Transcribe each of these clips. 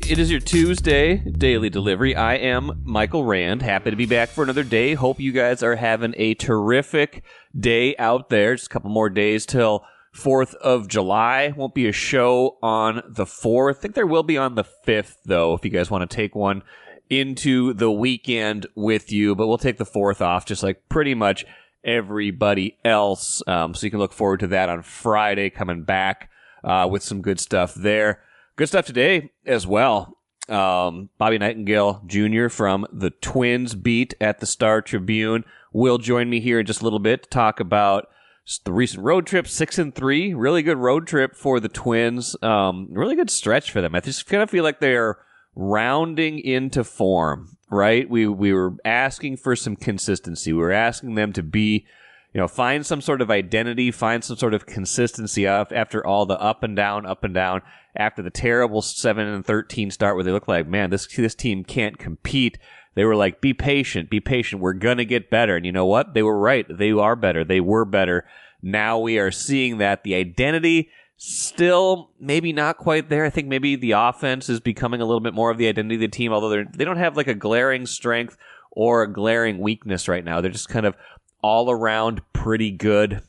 It is your Tuesday daily delivery. I am Michael Rand. Happy to be back for another day. Hope you guys are having a terrific day out there. Just a couple more days till 4th of July. Won't be a show on the 4th. I think there will be on the 5th, though, if you guys want to take one into the weekend with you. But we'll take the 4th off, just like pretty much everybody else. So you can look forward to that on Friday, coming back with some good stuff there. Good stuff today as well. Bobby Nightingale Jr. from the Twins beat at the Star Tribune will join me here in just a little bit to talk about the recent road trip, 6-3. Really good road trip for the Twins. Really good stretch for them. I just kind of feel like they're rounding into form, right? We were asking for some consistency. We were asking them to be, find some sort of identity, find some sort of consistency after all the up and down, after the terrible 7-13 start where they look like, man, this team can't compete. They were like, be patient. We're going to get better. And you know what? They were right. They are better. They were better. Now we are seeing that the identity still maybe not quite there. I think maybe the offense is becoming a little bit more of the identity of the team, although they don't have like a glaring strength or a glaring weakness right now. They're just kind of all around pretty good,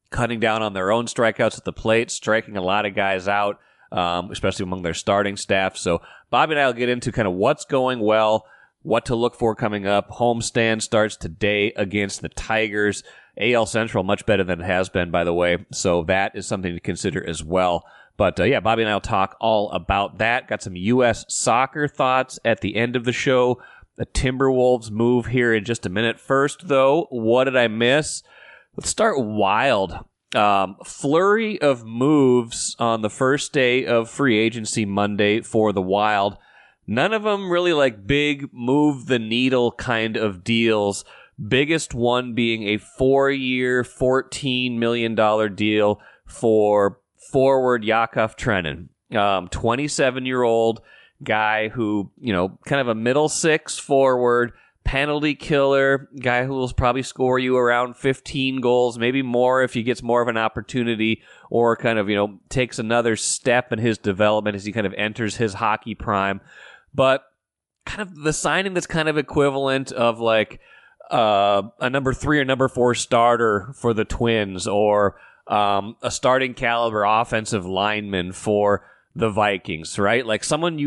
cutting down on their own strikeouts at the plate, striking a lot of guys out, especially among their starting staff. So Bobby and I will get into kind of what's going well, what to look for coming up. Homestand starts today against the Tigers. AL Central, much better than it has been, by the way. So that is something to consider as well. But Bobby and I will talk all about that. Got some U.S. soccer thoughts at the end of the show. The Timberwolves move here in just a minute. First, though, what did I miss? Let's start Wild. Flurry of moves on the first day of free agency Monday for the Wild. None of them really like big move the needle kind of deals. Biggest one being a 4-year, $14 million deal for forward Yakov Trenin. 27-year-old guy who, kind of a middle six forward, penalty killer, guy who will probably score you around 15 goals, maybe more if he gets more of an opportunity or kind of, takes another step in his development as he kind of enters his hockey prime. But kind of the signing that's kind of equivalent of like a number 3 or number 4 starter for the Twins or a starting caliber offensive lineman for the Vikings, right? Like someone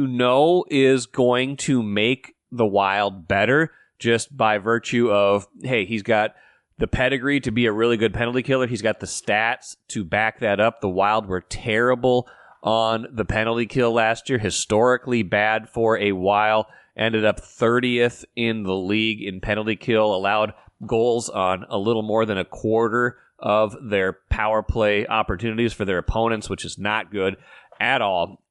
is going to make the Wild better just by virtue of, hey, he's got the pedigree to be a really good penalty killer. He's got the stats to back that up. The Wild were terrible on the penalty kill last year, historically bad for a while, ended up 30th in the league in penalty kill, allowed goals on a little more than a quarter of their power play opportunities for their opponents, which is not good at all.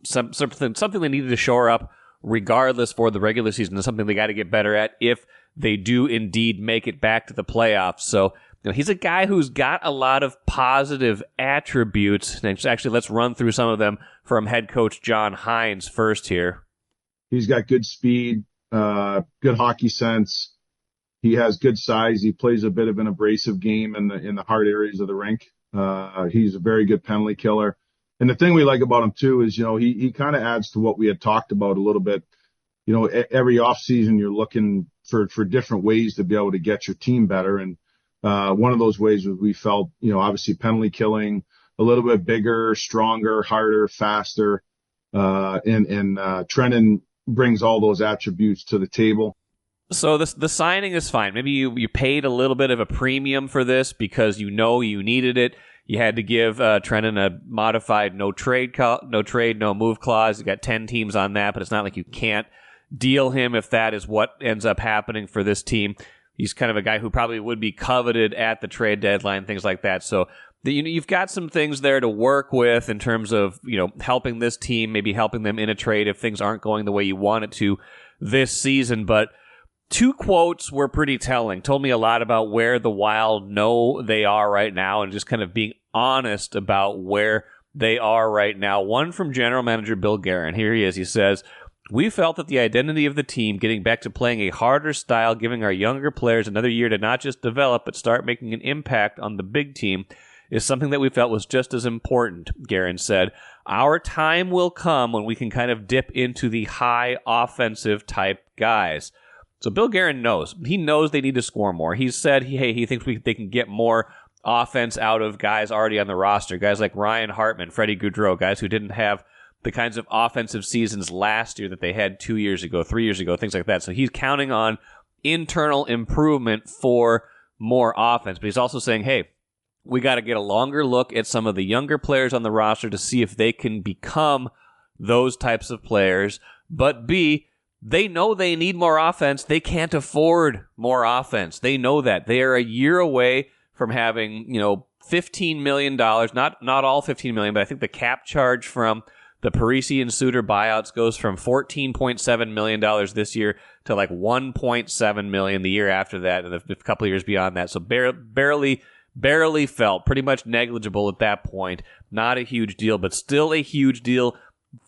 Something they needed to shore up regardless for the regular season, is something they got to get better at if they do indeed make it back to the playoffs. So he's a guy who's got a lot of positive attributes. Actually, let's run through some of them from head coach John Hines first here. He's got good speed, good hockey sense. He has good size. He plays a bit of an abrasive game in the hard areas of the rink. He's a very good penalty killer. And the thing we like about him too is, he kind of adds to what we had talked about a little bit. Every offseason you're looking for different ways to be able to get your team better. And one of those ways was we felt, obviously penalty killing, a little bit bigger, stronger, harder, faster. And Trenin brings all those attributes to the table. So the signing is fine. Maybe you paid a little bit of a premium for this because you needed it. You had to give Trenin a modified no trade, no move clause. You got 10 teams on that, but it's not like you can't deal him if that is what ends up happening for this team. He's kind of a guy who probably would be coveted at the trade deadline, things like that. So you've got some things there to work with in terms of helping this team, maybe helping them in a trade if things aren't going the way you want it to this season. But 2 quotes were pretty telling. Told me a lot about where the Wild know they are right now and just kind of being honest about where they are right now. One from general manager Bill Guerin. Here he is. He says, "We felt that the identity of the team, getting back to playing a harder style, giving our younger players another year to not just develop but start making an impact on the big team, is something that we felt was just as important," Guerin said. our time will come when we can kind of dip into the high offensive type guys. So Bill Guerin knows. He knows they need to score more. He said he thinks they can get more offense out of guys already on the roster, guys like Ryan Hartman, Freddie Gaudreau, guys who didn't have the kinds of offensive seasons last year that they had 2 years ago, 3 years ago, things like that. So he's counting on internal improvement for more offense. But he's also saying, hey, we got to get a longer look at some of the younger players on the roster to see if they can become those types of players. But B, they know they need more offense. They can't afford more offense. They know that. They are a year away from having, $15 million, not all $15 million, but I think the cap charge from the Parisi and Suter buyouts goes from $14.7 million this year to like $1.7 million the year after that, and a couple of years beyond that. So barely felt, pretty much negligible at that point. Not a huge deal, but still a huge deal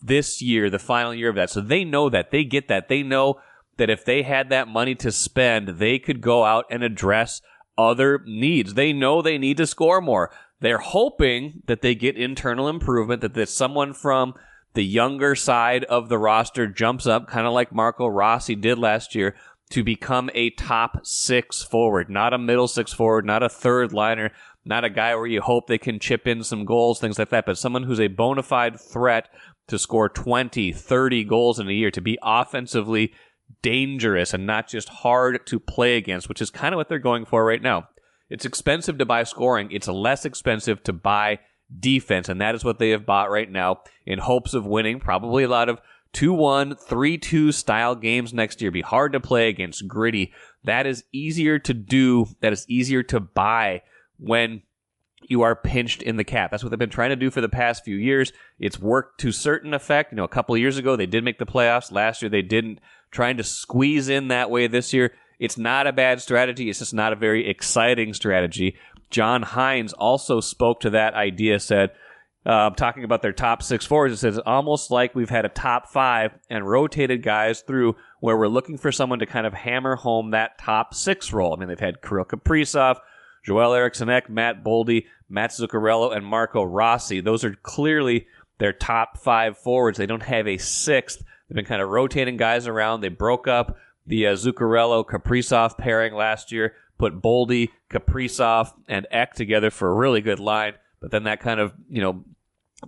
this year, the final year of that. So they know that. They get that. They know that if they had that money to spend, they could go out and address other needs. They know they need to score more. They're hoping that they get internal improvement, that someone from the younger side of the roster jumps up, kind of like Marco Rossi did last year, to become a top 6 forward, not a middle 6 forward, not a third liner, not a guy where you hope they can chip in some goals, things like that, but someone who's a bona fide threat to score 20, 30 goals in a year, to be offensively dangerous and not just hard to play against, which is kind of what they're going for right now. It's expensive to buy scoring. It's less expensive to buy defense, and that is what they have bought right now in hopes of winning probably a lot of 2-1, 3-2 style games next year. Be hard to play against, gritty. That is easier to do. That is easier to buy when you are pinched in the cap. That's what they've been trying to do for the past few years. It's worked to certain effect. A couple of years ago, they did make the playoffs. Last year, they didn't. Trying to squeeze in that way this year. It's not a bad strategy. It's just not a very exciting strategy. John Hines also spoke to that idea, said, talking about their top 6 forwards, it says, almost like we've had a top 5 and rotated guys through where we're looking for someone to kind of hammer home that top 6 role. I mean, they've had Kirill Kaprizov, Joel Eriksson-Ek, Matt Boldy, Matt Zuccarello, and Marco Rossi. Those are clearly their top 5 forwards. They don't have a 6th. They've been kind of rotating guys around. They broke up the Zuccarello-Kaprizov pairing last year, put Boldy, Kaprizov, and Ek together for a really good line. But then that kind of,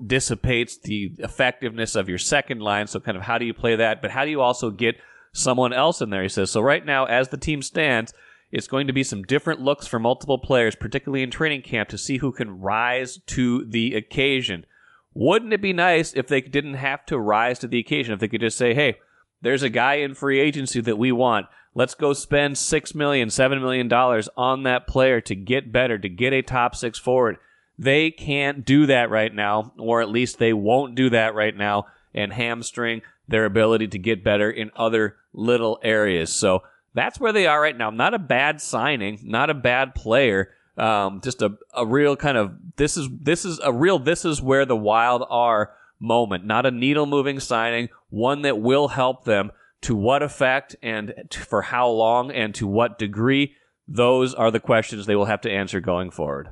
dissipates the effectiveness of your second line. So kind of how do you play that? But how do you also get someone else in there? He says, so right now, as the team stands, it's going to be some different looks for multiple players, particularly in training camp, to see who can rise to the occasion. Wouldn't it be nice if they didn't have to rise to the occasion? If they could just say, hey, there's a guy in free agency that we want. Let's go spend $6 million, $7 million on that player to get better, to get a top 6 forward. They can't do that right now, or at least they won't do that right now, and hamstring their ability to get better in other little areas. So that's where they are right now. Not a bad signing, not a bad player. Just a real kind of this is where the Wild are moment. Not a needle moving signing, one that will help them. To what effect and for how long and to what degree, those are the questions they will have to answer going forward.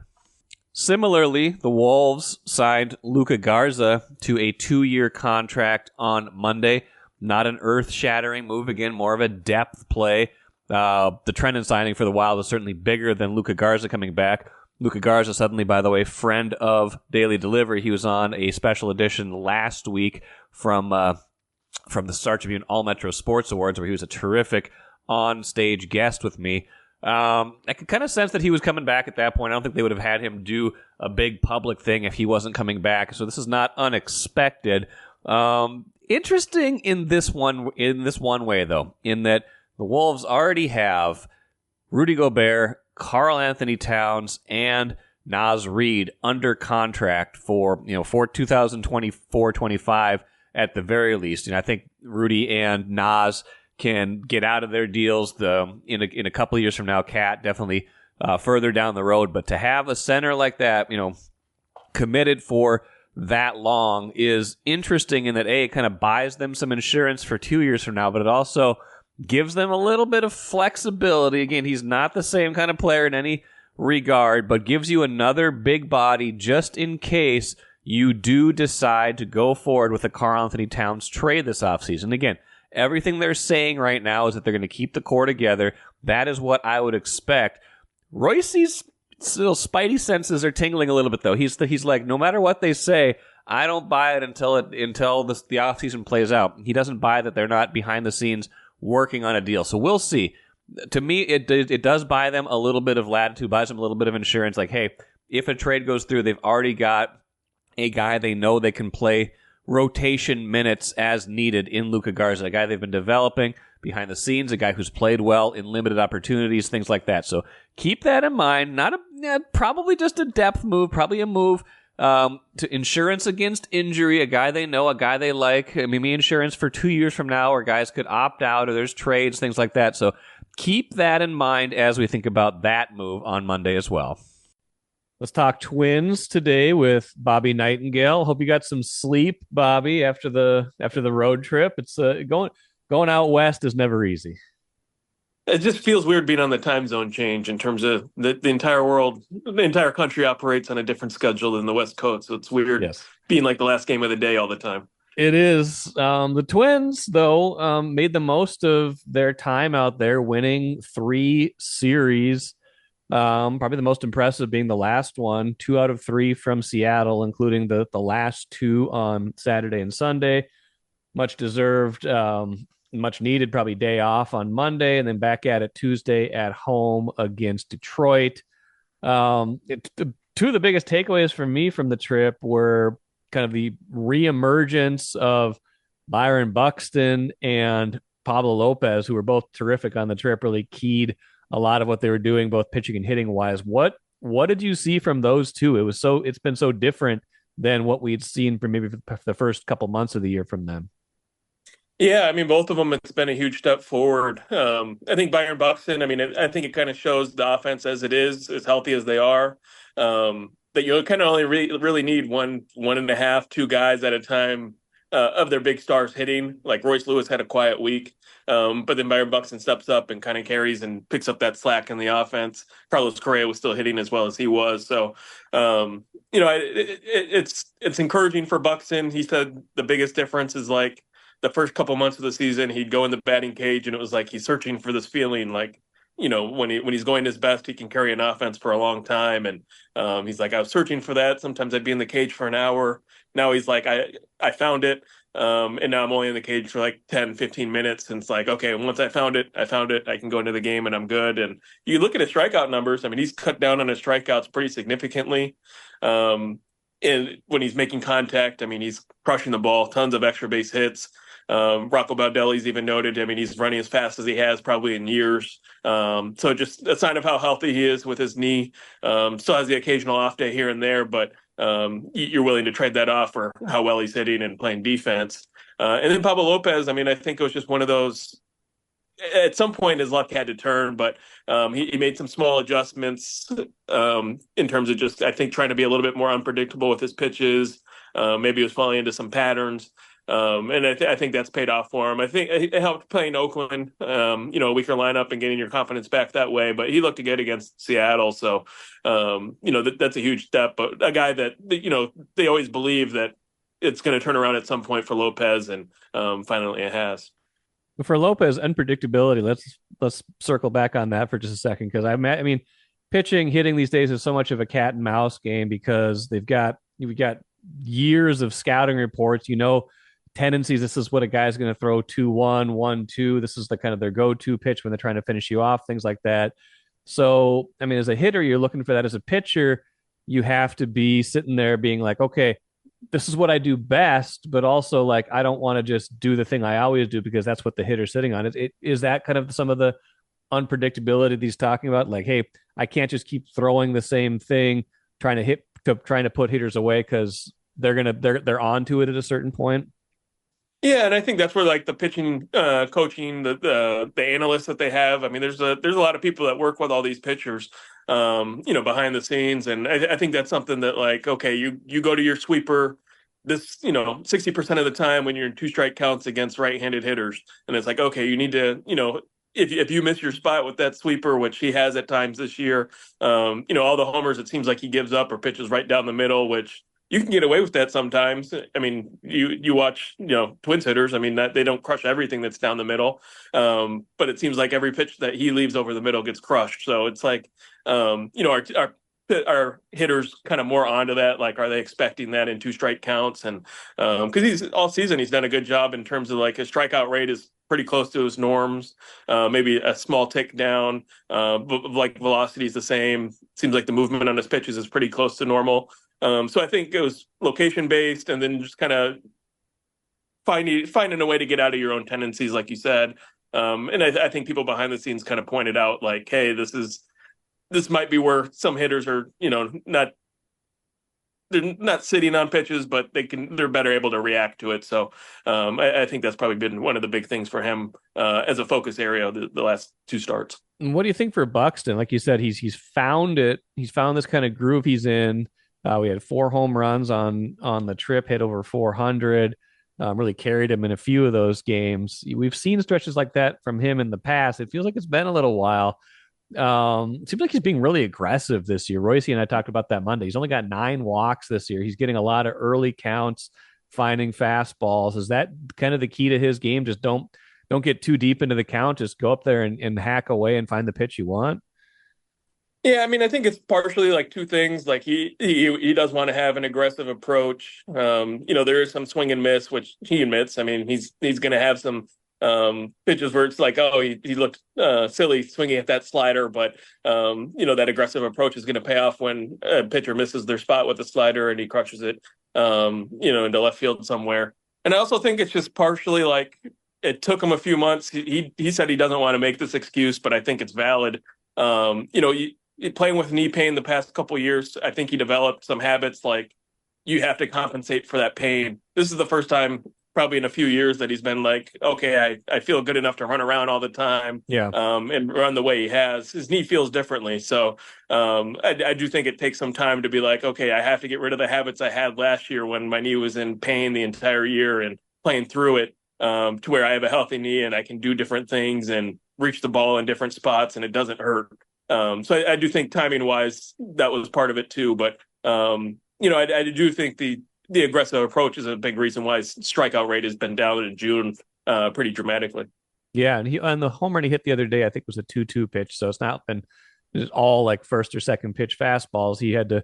Similarly, the Wolves signed Luka Garza to a 2-year contract on Monday. Not an earth-shattering move. Again, more of a depth play. The Trenin signing for the Wild was certainly bigger than Luka Garza coming back. Luka Garza, suddenly, by the way, friend of Daily Delivery. He was on a special edition last week from the Star Tribune All Metro Sports Awards, where he was a terrific on-stage guest with me. I could kind of sense that he was coming back at that point. I don't think they would have had him do a big public thing if he wasn't coming back. So this is not unexpected. Interesting in this one way, though, in that the Wolves already have Rudy Gobert, Karl Anthony Towns, and Naz Reid under contract for 2024-25 at the very least. I think Rudy and Naz can get out of their deals in a couple of years from now. Cat definitely further down the road, but to have a center like that, committed for that long is interesting in that it kind of buys them some insurance for 2 years from now, but it also gives them a little bit of flexibility. Again, he's not the same kind of player in any regard, but gives you another big body just in case you do decide to go forward with the Karl-Anthony Towns trade this offseason. Again, everything they're saying right now is that they're going to keep the core together. That is what I would expect. Royce's little spidey senses are tingling a little bit, though. He's like, no matter what they say, I don't buy it until the offseason plays out. He doesn't buy that they're not behind the scenes working on a deal. So we'll see. To me, it does buy them a little bit of latitude, buys them a little bit of insurance. Like, hey, if a trade goes through, they've already got a guy they know they can play rotation minutes as needed in Luka Garza, a guy they've been developing behind the scenes, a guy who's played well in limited opportunities, things like that. So keep that in mind. Probably just a depth move, probably a move to insurance against injury, a guy they know, a guy they like, maybe insurance for 2 years from now, or guys could opt out, or there's trades, things like that. So keep that in mind as we think about that move on Monday as well. Let's talk Twins today with Bobby Nightingale. Hope you got some sleep, Bobby, after the road trip. It's going out west is never easy. It just feels weird being on the time zone change in terms of the entire world, the entire country operates on a different schedule than the West Coast. So it's weird being like the last game of the day all the time. It is. The Twins, though, made the most of their time out there, winning 3 series. Probably the most impressive being the last one, 2 out of 3 from Seattle, including the last 2 on Saturday and Sunday. Much deserved, much needed, probably day off on Monday, and then back at it Tuesday at home against Detroit. 2 of the biggest takeaways for me from the trip were kind of the reemergence of Byron Buxton and Pablo Lopez, who were both terrific on the trip, really keyed a lot of what they were doing, both pitching and hitting wise. What did you see from those two? It's been so different than what we'd seen from maybe the first couple months of the year from them. Yeah, I mean, both of them, it's been a huge step forward. I think Byron Buxton, I think it kind of shows the offense as it is, as healthy as they are, that you kind of only really need one and a half, 2 guys at a time of their big stars hitting. Like Royce Lewis had a quiet week, but then Byron Buxton steps up and kind of carries and picks up that slack in the offense. Carlos Correa was still hitting as well as he was. So, it's encouraging for Buxton. He said the biggest difference is like, the first couple months of the season, he'd go in the batting cage, and it was like he's searching for this feeling, like, when he's going his best, he can carry an offense for a long time. And he's like, I was searching for that. Sometimes I'd be in the cage for an hour. Now he's like, I found it. And now I'm only in the cage for like 10, 15 minutes. And it's like, okay, once I found it. I can go into the game and I'm good. And you look at his strikeout numbers. He's cut down on his strikeouts pretty significantly. And when he's making contact, he's crushing the ball, tons of extra base hits. Rocco Baldelli's even noted, he's running as fast as he has probably in years. So just a sign of how healthy he is with his knee. Still has the occasional off day here and there, but you're willing to trade that off for how well he's hitting and playing defense. And then Pablo Lopez, I think it was just one of those, at some point his luck had to turn, but he made some small adjustments in terms of just, I think, trying to be a little bit more unpredictable with his pitches. Maybe he was falling into some patterns. And I think that's paid off for him. I think it helped playing Oakland, a weaker lineup and getting your confidence back that way. But he looked good against Seattle. So, that's a huge step. But a guy that, they always believe that it's going to turn around at some point for Lopez. And finally it has. For Lopez, unpredictability, let's circle back on that for just a second. Because pitching, hitting these days is so much of a cat and mouse game because we've got years of scouting reports, tendencies. This is what a guy's going to throw 2-1, 1-2. This is the kind of their go-to pitch when they're trying to finish you off, things like that. So, as a hitter, you're looking for that. As a pitcher, you have to be sitting there being like, okay, this is what I do best, but also like, I don't want to just do the thing I always do because that's what the hitter's sitting on. Is that kind of some of the unpredictability that he's talking about? Like, hey, I can't just keep throwing the same thing, trying to put hitters away because they're onto it at a certain point. Yeah, and I think that's where like the pitching coaching, the analysts that they have. There's a lot of people that work with all these pitchers, behind the scenes, and I think that's something that like, okay, you go to your sweeper this 60% of the time when you're in 2 strike counts against right-handed hitters, and it's like, okay, you need to if you miss your spot with that sweeper, which he has at times this year, all the homers it seems like he gives up or pitches right down the middle, which you can get away with that sometimes. I mean, you watch, Twins hitters. I mean, that they don't crush everything that's down the middle. But it seems like every pitch that he leaves over the middle gets crushed. So it's like, our hitters kind of more onto that. Like, are they expecting that in two strike counts? And because he's all season, he's done a good job in terms of like his strikeout rate is pretty close to his norms, maybe a small tick down, but like velocity is the same. Seems like the movement on his pitches is pretty close to normal. So I think it was location based, and then just kind of finding a way to get out of your own tendencies, like you said. And I think people behind the scenes kind of pointed out, like, hey, this might be where some hitters are, they're not sitting on pitches, but they're better able to react to it. So I think that's probably been one of the big things for him as a focus area the last two starts. And what do you think for Buxton? Like you said, he's found it. He's found this kind of groove he's in. We had 4 home runs on the trip, hit over 400. Really carried him in a few of those games. We've seen stretches like that from him in the past. It feels like it's been a little while. It seems like he's being really aggressive this year. Royce and I talked about that Monday. He's only got 9 walks this year. He's getting a lot of early counts, finding fastballs. Is that kind of the key to his game? Just don't get too deep into the count. Just go up there and hack away and find the pitch you want. Yeah, I mean, I think it's partially like two things. Like he does want to have an aggressive approach. There is some swing and miss, which he admits. I mean, he's going to have some pitches where it's like, oh, he looked silly swinging at that slider, but that aggressive approach is going to pay off when a pitcher misses their spot with the slider and he crushes it, into left field somewhere. And I also think it's just partially like it took him a few months. He said he doesn't want to make this excuse, but I think it's valid. Playing with knee pain the past couple of years, I think he developed some habits like you have to compensate for that pain. This is the first time probably in a few years that he's been like, okay, I feel good enough to run around all the time, and run the way he has. His knee feels differently. So I do think it takes some time to be like, okay, I have to get rid of the habits I had last year when my knee was in pain the entire year and playing through it to where I have a healthy knee and I can do different things and reach the ball in different spots and it doesn't hurt. So I do think timing wise, that was part of it too. But, I do think the aggressive approach is a big reason why his strikeout rate has been down in June pretty dramatically. Yeah. And the home run he hit the other day, I think was a 2-2 pitch. So it's not been all like first or second pitch fastballs. He had to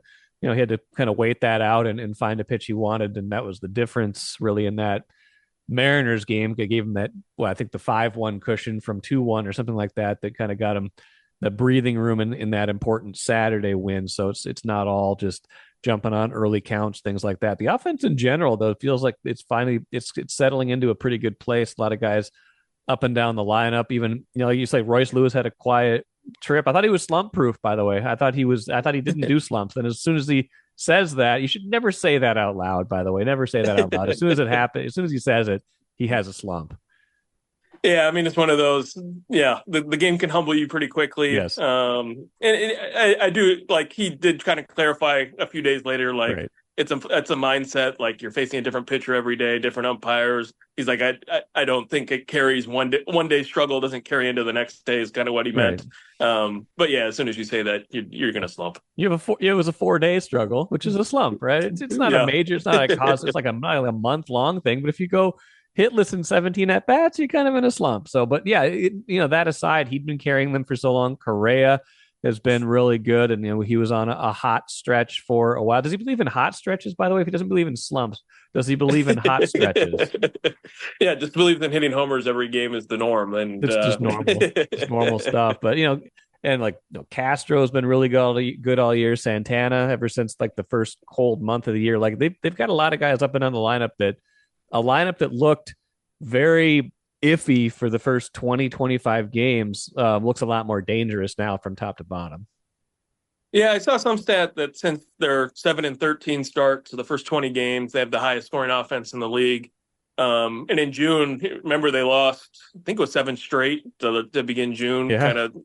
kind of wait that out and find a pitch he wanted. And that was the difference really in that Mariners game. They gave him that, I think the 5-1 cushion from 2-1 or something like that kind of got him the breathing room in that important Saturday win. So it's not all just jumping on early counts, things like that. The offense in general, though, feels like it's settling into a pretty good place. A lot of guys up and down the lineup. Even, like you say, Royce Lewis had a quiet trip. I thought he was slump proof, by the way. I thought he didn't do slumps. And as soon as he says that, you should never say that out loud, by the way. Never say that out loud. As soon as it happens, as soon as he says it, he has a slump. Yeah, I mean, it's one of those, the game can humble you pretty quickly. Yes. And I do, like, he did kind of clarify a few days later, like, right. It's a mindset, like, you're facing a different pitcher every day, different umpires. He's like, I don't think it carries one day struggle doesn't carry into the next day is kind of what he meant. Right. But yeah, as soon as you say that, you're going to slump. It was a 4-day struggle, which is a slump, right? It's not a major, it's not a cause, it's like a month long thing. But if you go hitless in 17 at bats, you're kind of in a slump. So, but yeah, that aside, he'd been carrying them for so long. Correa has been really good, and he was on a hot stretch for a while. Does he believe in hot stretches? By the way, if he doesn't believe in slumps, does he believe in hot stretches? Yeah, just believes in hitting homers every game is the norm, and it's just normal, it's normal stuff. But and like Castro's been really good all year. Santana ever since like the first cold month of the year. Like they've got a lot of guys up and down the lineup that looked very iffy for the first 20-25 games looks a lot more dangerous now from top to bottom. Yeah, I saw some stat that since their 7-13 start to the first 20 games, they have the highest scoring offense in the league. And in June, remember they lost, I think it was 7 straight to begin June, kind of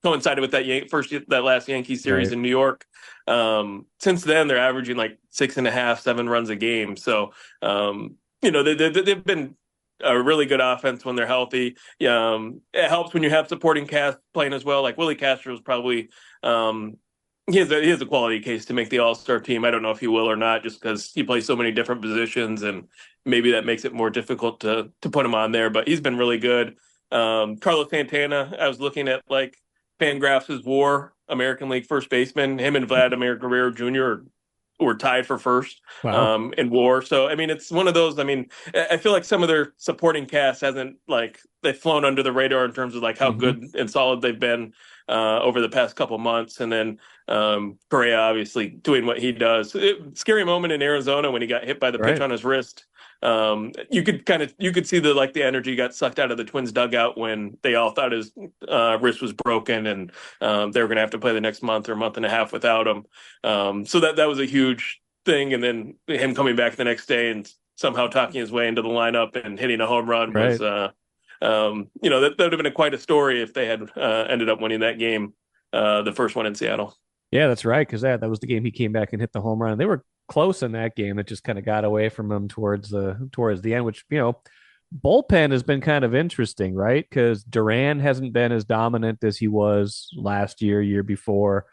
coincided with that last Yankee series in New York. Since then, they're averaging like 6.5, 7 runs a game. So, they've been a really good offense when they're healthy. It helps when you have supporting cast playing as well. Like Willie Castro is probably he has a quality case to make the All-Star team. I don't know if he will or not, just because he plays so many different positions, and maybe that makes it more difficult to put him on there. But he's been really good. Carlos Santana, I was looking at like Fangraphs' WAR American League first baseman. Him and Vladimir Guerrero Jr. were tied for first Wow. in WAR. So I mean, it's one of those. I mean, I feel like some of their supporting cast hasn't like they've flown under the radar in terms of like how Mm-hmm. good and solid they've been over the past couple months, and then Correa obviously doing what he does. Scary moment in Arizona when he got hit by the pitch Right. on his wrist. You could see the energy got sucked out of the Twins dugout when they all thought his wrist was broken, and they were going to have to play the next month or month and a half without him. So that was a huge thing, and then him coming back the next day and somehow talking his way into the lineup and hitting a home run Right. was that would have been quite a story if they had ended up winning that game, the first one in Seattle. Yeah, that's right. Because that was the game he came back and hit the home run. They were close in that game. It just kind of got away from him towards the end. Which bullpen has been kind of interesting, right? Because Duran hasn't been as dominant as he was last year before.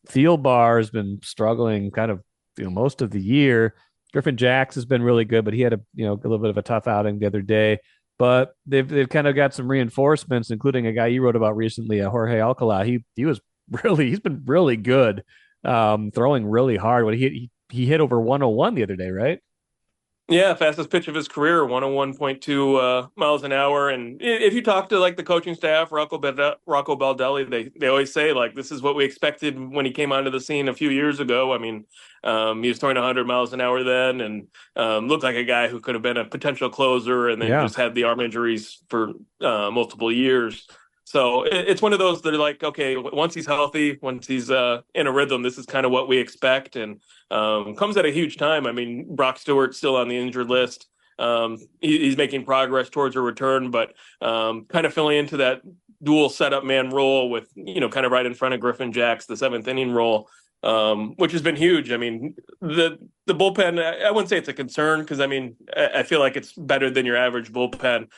Thielbar has been struggling kind of most of the year. Griffin Jacks has been really good, but he had a little bit of a tough outing the other day. But they've kind of got some reinforcements, including a guy you wrote about recently, Jorge Alcala. He's been really good, throwing really hard. What he hit over 101 the other day, right? Yeah, fastest pitch of his career, 101.2 miles an hour. And if you talk to like the coaching staff, Rocco Baldelli, they always say like this is what we expected when he came onto the scene a few years ago. I mean, he was throwing 100 miles an hour then, and looked like a guy who could have been a potential closer, and then Yeah. just had the arm injuries for multiple years. So it's one of those that are like, okay, once he's healthy, once he's in a rhythm, this is kind of what we expect. And comes at a huge time. I mean, Brock Stewart's still on the injured list. He's making progress towards a return, but kind of filling into that dual setup man role with, kind of right in front of Griffin Jacks, the seventh inning role, which has been huge. I mean, the bullpen, I wouldn't say it's a concern because, I mean, I feel like it's better than your average bullpen.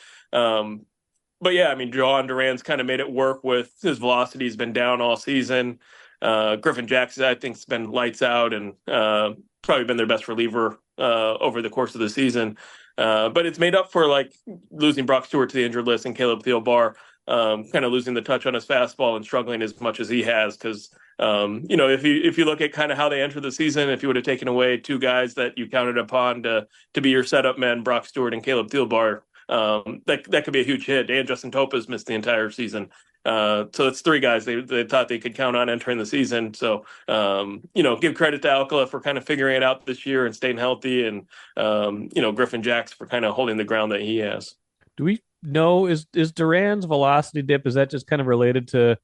But yeah, I mean, Johan Duran's kind of made it work with his velocity. He's been down all season. Griffin Jackson, I think, has been lights out and probably been their best reliever over the course of the season. But it's made up for like losing Brock Stewart to the injured list and Caleb Thielbar, kind of losing the touch on his fastball and struggling as much as he has. Because if you look at kind of how they entered the season, if you would have taken away two guys that you counted upon to be your setup men, Brock Stewart and Caleb Thielbar, that could be a huge hit. And Justin Topa's missed the entire season. So it's three guys they thought they could count on entering the season. So, give credit to Alcala for kind of figuring it out this year and staying healthy, and, Griffin Jacks for kind of holding the ground that he has. Do we know is Duran's velocity dip? Is that just kind of related to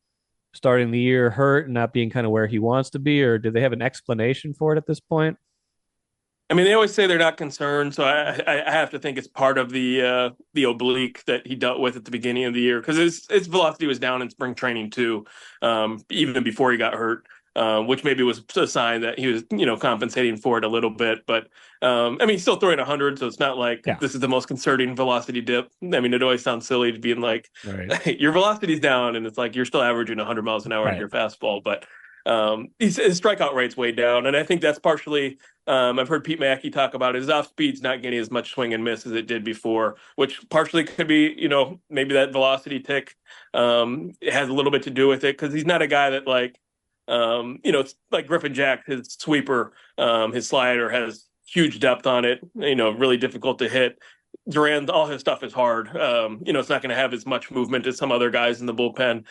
starting the year hurt and not being kind of where he wants to be, or do they have an explanation for it at this point? I mean, they always say they're not concerned, so I have to think it's part of the oblique that he dealt with at the beginning of the year, because his velocity was down in spring training too, even before he got hurt, which maybe was a sign that he was compensating for it a little bit. But I mean, he's still throwing 100, so it's not like this is the most concerning velocity dip. I mean, it always sounds silly to being like, Right. your velocity's down, and it's like you're still averaging 100 miles an hour in your fastball, but his strikeout rate's way down, and I think that's partially. I've heard Pete Mackey talk about his off speed's not getting as much swing and miss as it did before, which partially could be, maybe that velocity tick it has a little bit to do with it, because he's not a guy that like, it's like Griffin Jack, his sweeper, his slider has huge depth on it, really difficult to hit. Duran, all his stuff is hard. It's not going to have as much movement as some other guys in the bullpen.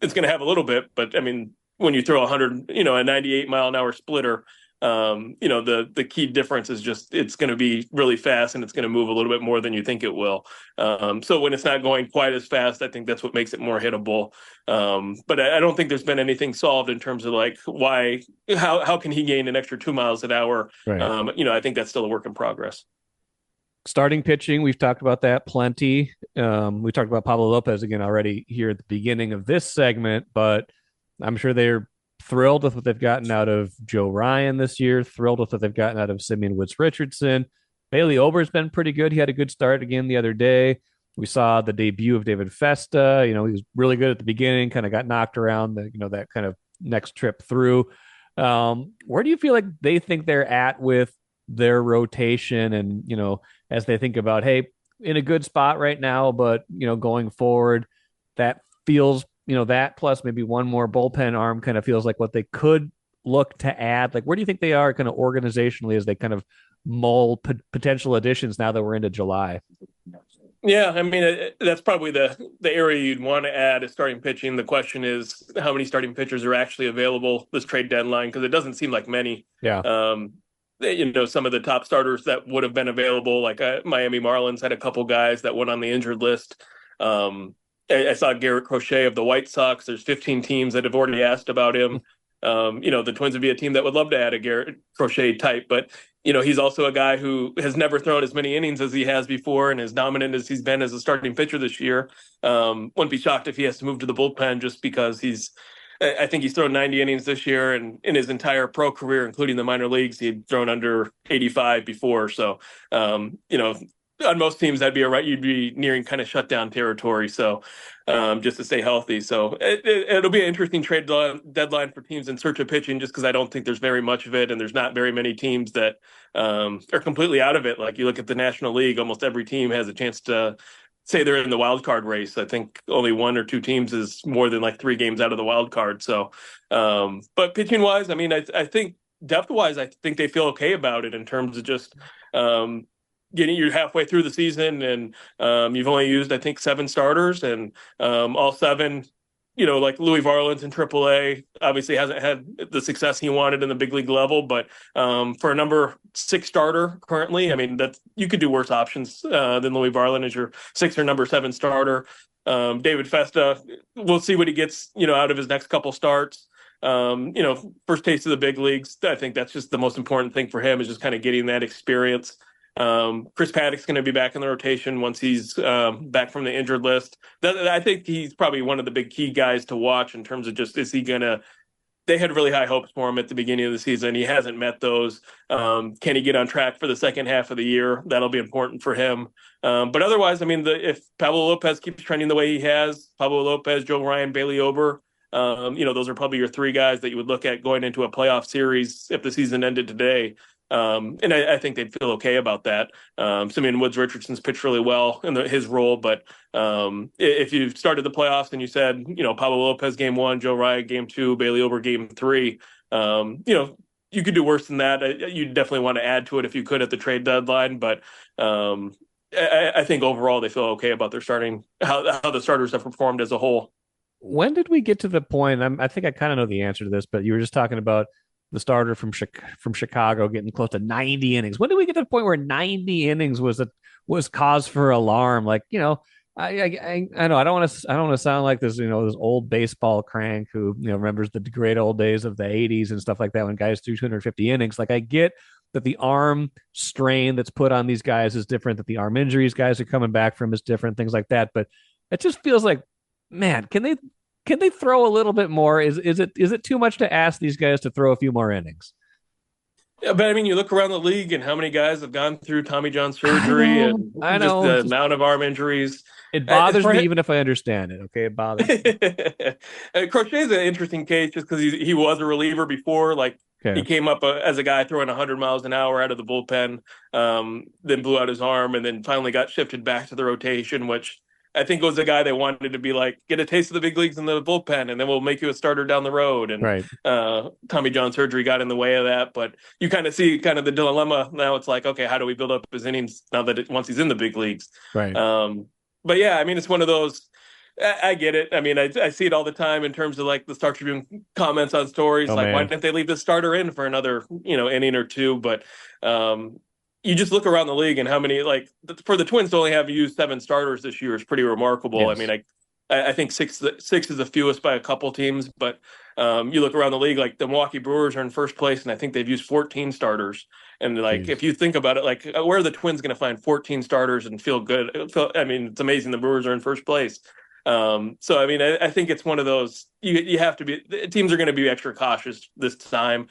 It's going to have a little bit, but I mean, when you throw 100, a 98 mile an hour splitter, the key difference is just it's going to be really fast and it's going to move a little bit more than you think it will. So when it's not going quite as fast, I think that's what makes it more hittable. But I don't think there's been anything solved in terms of like how can he gain an extra 2 miles an hour? Right. I think that's still a work in progress. Starting pitching, we've talked about that plenty. We talked about Pablo Lopez again already here at the beginning of this segment, but I'm sure they're thrilled with what they've gotten out of Joe Ryan this year, thrilled with what they've gotten out of Simeon Woods Richardson. Bailey Ober's been pretty good. He had a good start again the other day. We saw the debut of David Festa. He was really good at the beginning, kind of got knocked around that kind of next trip through. Where do you feel like they think they're at with their rotation, and as they think about, hey, in a good spot right now, but going forward, that feels that plus maybe one more bullpen arm kind of feels like what they could look to add. Like, where do you think they are kind of organizationally as they kind of mull potential additions now that we're into July? Yeah, I mean, that's probably the area you'd want to add is starting pitching. The question is how many starting pitchers are actually available this trade deadline, because it doesn't seem like many. Yeah. Some of the top starters that would have been available, like Miami Marlins had a couple guys that went on the injured list. I saw Garrett Crochet of the White Sox. There's 15 teams that have already asked about him. The Twins would be a team that would love to add a Garrett Crochet type, but he's also a guy who has never thrown as many innings as he has before, and as dominant as he's been as a starting pitcher this year. Wouldn't be shocked if he has to move to the bullpen just because I think he's thrown 90 innings this year, and in his entire pro career, including the minor leagues, he'd thrown under 85 before. So, on most teams, you'd be nearing kind of shutdown territory. So, just to stay healthy. So it'll be an interesting trade deadline for teams in search of pitching, just because I don't think there's very much of it, and there's not very many teams that are completely out of it. Like, you look at the National League, almost every team has a chance to say they're in the wild card race. I think only one or two teams is more than like 3 games out of the wild card. So, but pitching wise, I mean, I think depth wise, I think they feel okay about it in terms of just getting you halfway through the season, and you've only used, I think, 7 starters, and all 7, like Louis Varland's in AAA, obviously hasn't had the success he wanted in the big league level, but for a number 6 starter currently, I mean, that you could do worse options than Louis Varland as your 6 or number 7 starter. David Festa, we'll see what he gets, out of his next couple starts. First taste of the big leagues. I think that's just the most important thing for him, is just kind of getting that experience. Chris Paddock's going to be back in the rotation once he's back from the injured list. I think he's probably one of the big key guys to watch in terms of just, is he going to, they had really high hopes for him at the beginning of the season. He hasn't met those. Can he get on track for the second half of the year? That'll be important for him. But otherwise, I mean, if Pablo Lopez keeps trending the way he has, Pablo Lopez, Joe Ryan, Bailey Ober, those are probably your 3 guys that you would look at going into a playoff series if the season ended today. And I think they'd feel okay about that. Simeon Woods Richardson's pitched really well in his role, but if you started the playoffs and you said, Pablo Lopez game 1, Joe Ryan game 2, Bailey Ober game 3, you could do worse than that. You definitely want to add to it if you could at the trade deadline, but I think overall they feel okay about their how the starters have performed as a whole. When did we get to the point? I think I kind of know the answer to this, but you were just talking about the starter from Chicago getting close to 90 innings. When did we get to the point where 90 innings was cause for alarm? Like, I know I don't want to sound like this, this old baseball crank who, remembers the great old days of the 80s and stuff like that when guys threw 250 innings. Like, I get that the arm strain that's put on these guys is different, that the arm injuries guys are coming back from is different, things like that. But it just feels like, man, can they throw a little bit more? Is it too much to ask these guys to throw a few more innings? Yeah, but I mean, you look around the league and how many guys have gone through Tommy John surgery and just the amount of arm injuries. It bothers me even if I understand it. Okay, it bothers me. Crochet is an interesting case just because he was a reliever before. Like, okay. He came up as a guy throwing 100 miles an hour out of the bullpen, then blew out his arm, and then finally got shifted back to the rotation, which I think was a guy they wanted to be like, get a taste of the big leagues in the bullpen, and then we'll make you a starter down the road. And right. Tommy John surgery got in the way of that. But you kind of see kind of the dilemma now. It's like, okay, how do we build up his innings now that once he's in the big leagues? Right. But yeah, I mean, it's one of those. I get it. I mean, I see it all the time in terms of like the Star Tribune comments on stories. Why didn't they leave the starter in for another, inning or two? But you just look around the league and how many, like, for the Twins to only have used 7 starters this year is pretty remarkable. Yes. I mean, I think six is the fewest by a couple teams, but you look around the league, like the Milwaukee Brewers are in first place, and I think they've used 14 starters. And like, if you think about it, like, where are the Twins going to find 14 starters and feel good? I mean, it's amazing the Brewers are in first place. So, I mean, I think it's one of those, you have to be, teams are going to be extra cautious this time.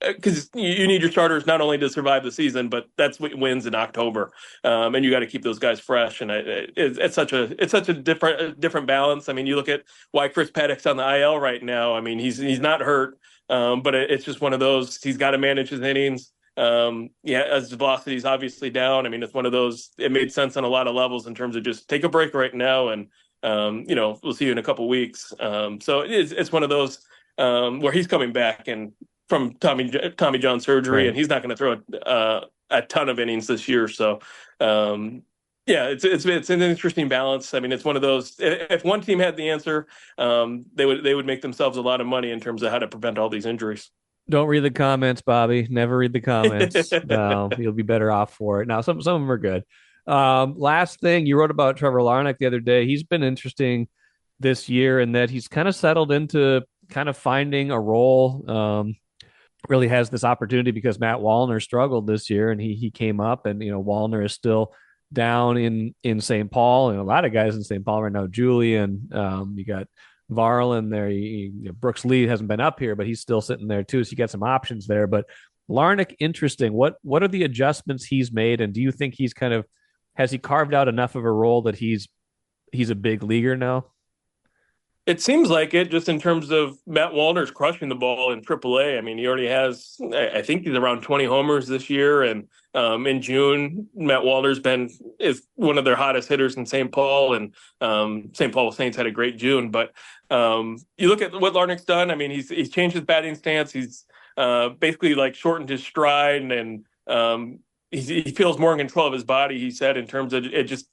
because you need your starters not only to survive the season, but that's what wins in October, and you got to keep those guys fresh. And it's such a different balance. I mean, you look at why Chris Paddock's on the IL right now. I mean, he's not hurt, but it's just one of those. He's got to manage his innings. As the velocity is obviously down. I mean, it's one of those. It made sense on a lot of levels in terms of just take a break right now, and we'll see you in a couple weeks. So it's one of those where he's coming back and from Tommy John surgery, right. And he's not going to throw a ton of innings this year. So, it's an interesting balance. I mean, it's one of those. If one team had the answer, they would make themselves a lot of money in terms of how to prevent all these injuries. Don't read the comments, Bobby. Never read the comments. No, you'll be better off for it. Now, some of them are good. Last thing, you wrote about Trevor Larnach the other day. He's been interesting this year in that he's kind of settled into kind of finding a role. Really has this opportunity because Matt Wallner struggled this year, and he came up, and Wallner is still down in St. Paul, and a lot of guys in St. Paul right now. Julian, you got Varlin there. Brooks Lee hasn't been up here, but he's still sitting there too. So you got some options there. But Larnach, interesting. What are the adjustments he's made, and do you think has he carved out enough of a role that he's a big leaguer now? It seems like it, just in terms of Matt Wallner's crushing the ball in AAA. I mean, he already has, I think he's around 20 homers this year. And in June, Matt Wallner's is one of their hottest hitters in St. Paul. And St. Paul Saints had a great June. But you look at what Larnach's done. I mean, he's changed his batting stance. He's basically like shortened his stride, and he feels more in control of his body, he said, in terms of it just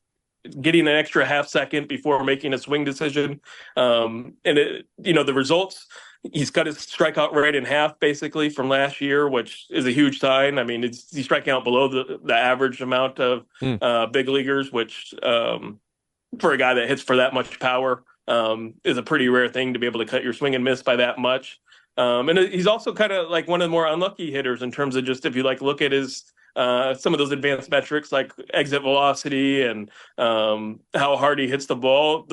getting an extra half second before making a swing decision. The results, he's cut his strikeout rate in half basically from last year, which is a huge sign. I mean, he's striking out below the average amount of big leaguers, which for a guy that hits for that much power is a pretty rare thing to be able to cut your swing and miss by that much. And he's also kind of like one of the more unlucky hitters in terms of just, if you look at his some of those advanced metrics like exit velocity and how hard he hits the ball.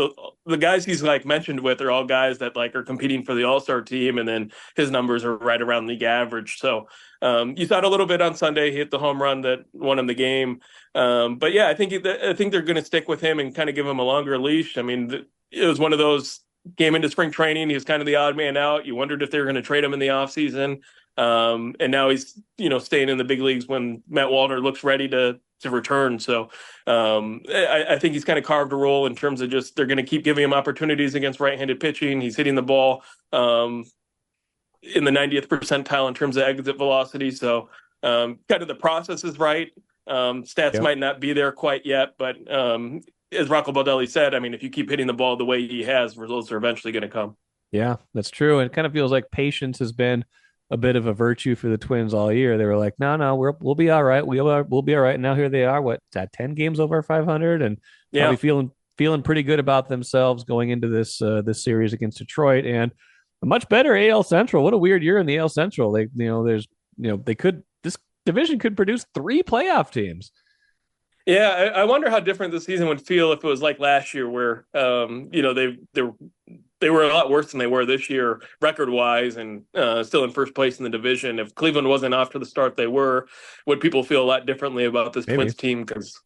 The guys he's mentioned with are all guys that are competing for the All-Star team, and then his numbers are right around league average. So you thought a little bit on Sunday, he hit the home run that won him the game. But yeah, I think they're going to stick with him and kind of give him a longer leash. I mean, it was one of those, came into spring training, he was kind of the odd man out. You wondered if they were going to trade him in the offseason. And now he's, staying in the big leagues when Matt Wallner looks ready to return. So I think he's kind of carved a role in terms of just, they're going to keep giving him opportunities against right-handed pitching. He's hitting the ball in the 90th percentile in terms of exit velocity. So kind of the process is right. Stats might not be there quite yet, but as Rocco Baldelli said, I mean, if you keep hitting the ball the way he has, results are eventually going to come. Yeah, that's true. And it kind of feels like patience has been a bit of a virtue for the Twins all year. They were like, no, we'll be all right. We'll be all right. And now here they are, 10 games over 500, and probably feeling pretty good about themselves going into this series against Detroit, and a much better AL Central. What a weird year in the AL Central. This division could produce 3 playoff teams. Yeah, I wonder how different the season would feel if it was like last year, where they were a lot worse than they were this year, record-wise, and still in first place in the division. If Cleveland wasn't off to the start they were, would people feel a lot differently about this Twins team? Because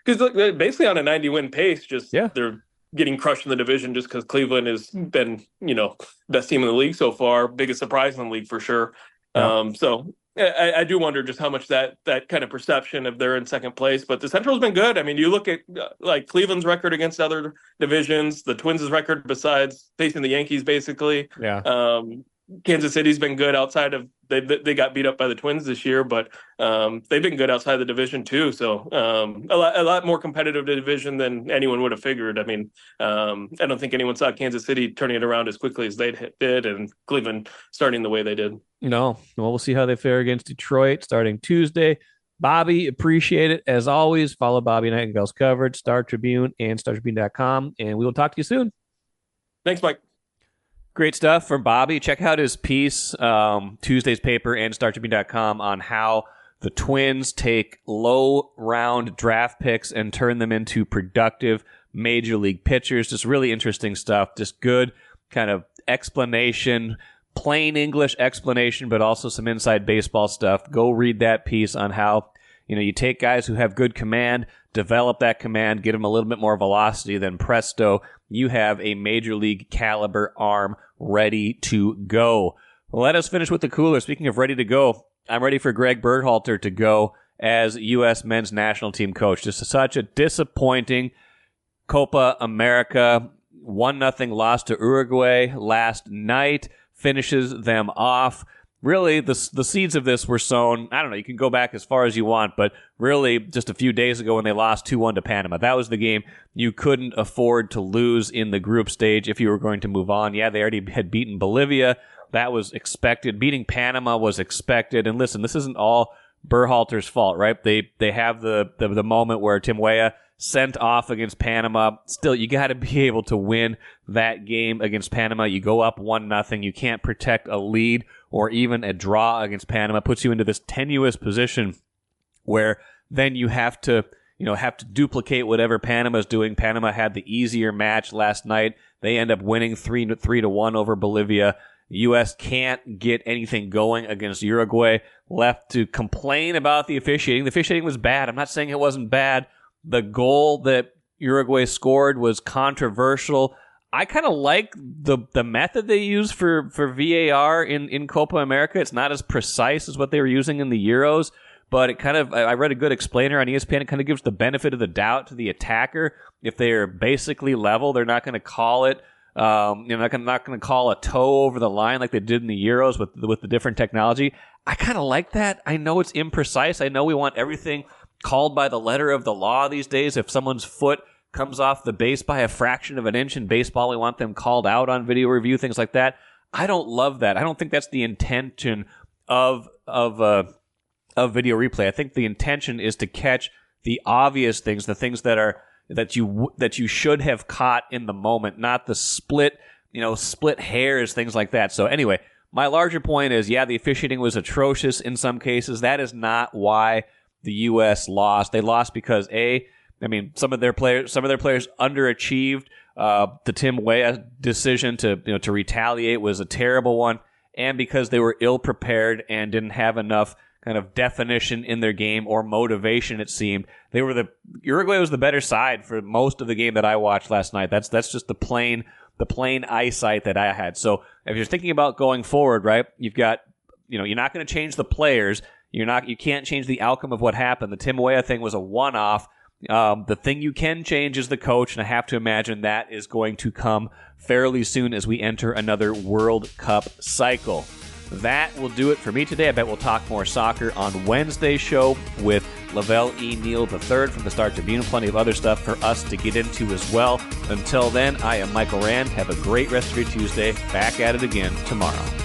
they're basically on a 90-win pace, they're getting crushed in the division just because Cleveland has been, best team in the league so far, biggest surprise in the league for sure. Yeah. So I do wonder just how much that kind of perception of they're in second place. But the Central's been good. I mean, you look at Cleveland's record against other divisions, the Twins' record besides facing the Yankees, basically. Yeah. Kansas City's been good outside of they got beat up by the Twins this year, but they've been good outside the division too. So a lot more competitive division than anyone would have figured. I mean, I don't think anyone saw Kansas City turning it around as quickly as they did, and Cleveland starting the way they did. No, well, we'll see how they fare against Detroit starting Tuesday. Bobby, appreciate it as always. Follow Bobby Nightingale's coverage, Star Tribune and StarTribune.com, and we will talk to you soon. Thanks, Mike. Great stuff from Bobby. Check out his piece, Tuesday's paper and StarTribune.com, on how the Twins take low-round draft picks and turn them into productive major league pitchers. Just really interesting stuff. Just good kind of explanation, plain English explanation, but also some inside baseball stuff. Go read that piece on how, you take guys who have good command, develop that command, get them a little bit more velocity, then presto, you have a major league caliber arm ready to go. Let us finish with the cooler. Speaking of ready to go, I'm ready for Greg Berhalter to go as U.S. men's national team coach. Just such a disappointing Copa America 1-0 loss to Uruguay last night. Finishes them off. Really, the seeds of this were sown, I don't know, you can go back as far as you want, but really just a few days ago when they lost 2-1 to Panama. That was the game you couldn't afford to lose in the group stage if you were going to move on. Yeah, they already had beaten Bolivia. That was expected. Beating Panama was expected. And listen, this isn't all Berhalter's fault, right? They have the moment where Tim Weah sent off against Panama. Still, you got to be able to win that game against Panama. You go up 1-0. You can't protect a lead or even a draw against Panama. Puts you into this tenuous position where then you have to duplicate whatever Panama's doing. Panama had the easier match last night. They end up winning 3-1 over Bolivia. The U.S. can't get anything going against Uruguay. Left to complain about the officiating. The officiating was bad. I'm not saying it wasn't bad. The goal that Uruguay scored was controversial. I kind of like the method they use for VAR in Copa America. It's not as precise as what they were using in the Euros, but it kind of, I read a good explainer on ESPN, it kind of gives the benefit of the doubt to the attacker. If they're basically level, they're not going to call it, not going to call a toe over the line like they did in the Euros with the different technology. I kind of like that. I know it's imprecise. I know we want everything called by the letter of the law these days. If someone's foot comes off the base by a fraction of an inch in baseball, we want them called out on video review, things like that. I don't love that. I don't think that's the intention of video replay. I think the intention is to catch the obvious things, the things that you should have caught in the moment, not the split hairs, things like that. So anyway, my larger point is, yeah, the officiating was atrocious in some cases. That is not why the U.S. lost. They lost because some of their players underachieved. The Tim Weah decision to retaliate was a terrible one, and because they were ill prepared and didn't have enough kind of definition in their game or motivation. It seemed Uruguay was the better side for most of the game that I watched last night. That's just the plain eyesight that I had. So if you're thinking about going forward, right, you've got you're not going to change the players. You can't change the outcome of what happened. The Tim Weah thing was a one-off. The thing you can change is the coach, and I have to imagine that is going to come fairly soon as we enter another World Cup cycle. That will do it for me today. I bet we'll talk more soccer on Wednesday's show with Lavelle E. Neal III from the Star Tribune. Plenty of other stuff for us to get into as well. Until then, I am Michael Rand. Have a great rest of your Tuesday. Back at it again tomorrow.